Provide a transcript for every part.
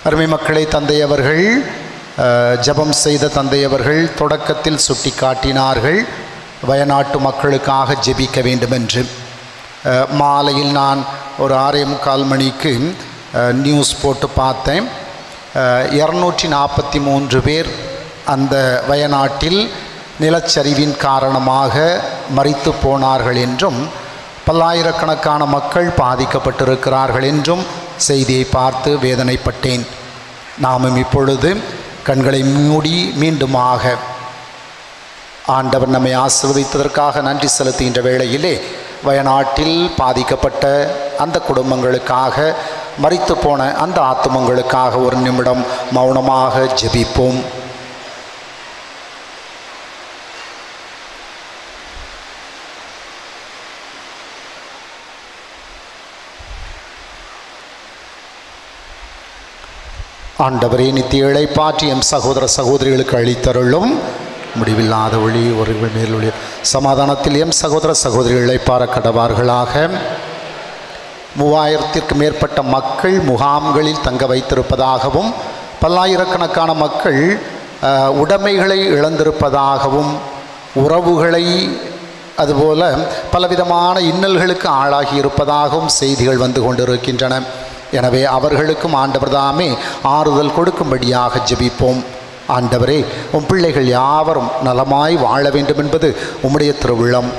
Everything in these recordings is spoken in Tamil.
அருமை மக்களை, தந்தை அவர்கள் ஜெபம் செய்த தந்தை அவர்கள் தொடக்கத்தில் சுட்டி காட்டினார்கள் வயநாட்டு மக்களுக்காக ஜெபிக்க வேண்டும் என்று. மாலையில் நான் ஒரு 6:45 மணிக்கு நியூஸ் போட்டு பார்த்தேன். 243 பேர் அந்த வயநாட்டில் நிலச்சரிவின் காரணமாக மரித்து போனார்கள் என்றும் பல்லாயிரக்கணக்கான மக்கள் பாதிக்கப்பட்டிருக்கிறார்கள் என்றும் செய்தியை பார்த்து வேதனைப்பட்டேன். நாமும் இப்பொழுது கண்களை மூடி மீண்டுமாக ஆண்டவர் நம்மை ஆசீர்வதித்ததற்காக நன்றி செலுத்துகின்ற வேளையிலே வயநாட்டில் பாதிக்கப்பட்ட அந்த குடும்பங்களுக்காக, மரித்து போன அந்த ஆத்துமங்களுக்காக ஒரு நிமிடம் மௌனமாக ஜெபிப்போம். ஆண்டவரே, நித்திய இளைப்பாற்றி எம் சகோதர சகோதரிகளுக்கு அளித்தருளும். முடிவில்லாத ஒளி ஒரு மேல் ஒளி சமாதானத்தில் எம் சகோதர சகோதரிகள் இளைப்பாற கடவார்களாக. 3000த்திற்கு மேற்பட்ட மக்கள் முகாம்களில் தங்க வைத்திருப்பதாகவும் பல்லாயிரக்கணக்கான மக்கள் உடைமைகளை இழந்திருப்பதாகவும் உறவுகளை அதுபோல பலவிதமான இன்னல்களுக்கு ஆளாகி இருப்பதாகவும் செய்திகள் வந்து கொண்டிருக்கின்றன. எனவே அவர்களுக்கும் ஆண்டவர் தாமே ஆறுதல் கொடுக்கும்படியாக ஜெபிப்போம். ஆண்டவரே, உம் பிள்ளைகள் யாவரும் நலமாய் வாழ வேண்டும் என்பது உம்முடைய திருவுள்ளம்.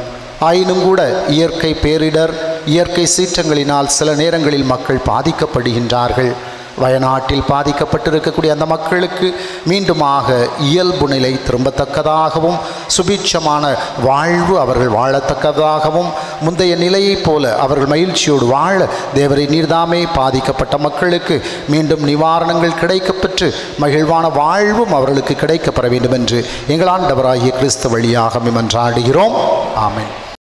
ஆயினும் கூட இயற்கை பேரிடர், இயற்கை சீற்றங்களினால் சில நேரங்களில் மக்கள் பாதிக்கப்படுகின்றார்கள். வயநாட்டில் பாதிக்கப்பட்டிருக்கக்கூடிய அந்த மக்களுக்கு மீண்டுமாக இயல்பு நிலை திரும்பத்தக்கதாகவும் சுபீட்சமான வாழ்வு அவர்கள் வாழத்தக்கதாகவும் முந்தைய நிலையைப் போல அவர்கள் மகிழ்ச்சியோடு வாழ தேவரை நீர்தாமே பாதிக்கப்பட்ட மக்களுக்கு மீண்டும் நிவாரணங்கள் கிடைக்கப்பெற்று மகிழ்வான வாழ்வும் அவர்களுக்கு கிடைக்கப்பெற வேண்டும் என்று எங்கள் ஆண்டவராகிய கிறிஸ்து வழியாக மன்றாடுகிறோம். ஆமென்.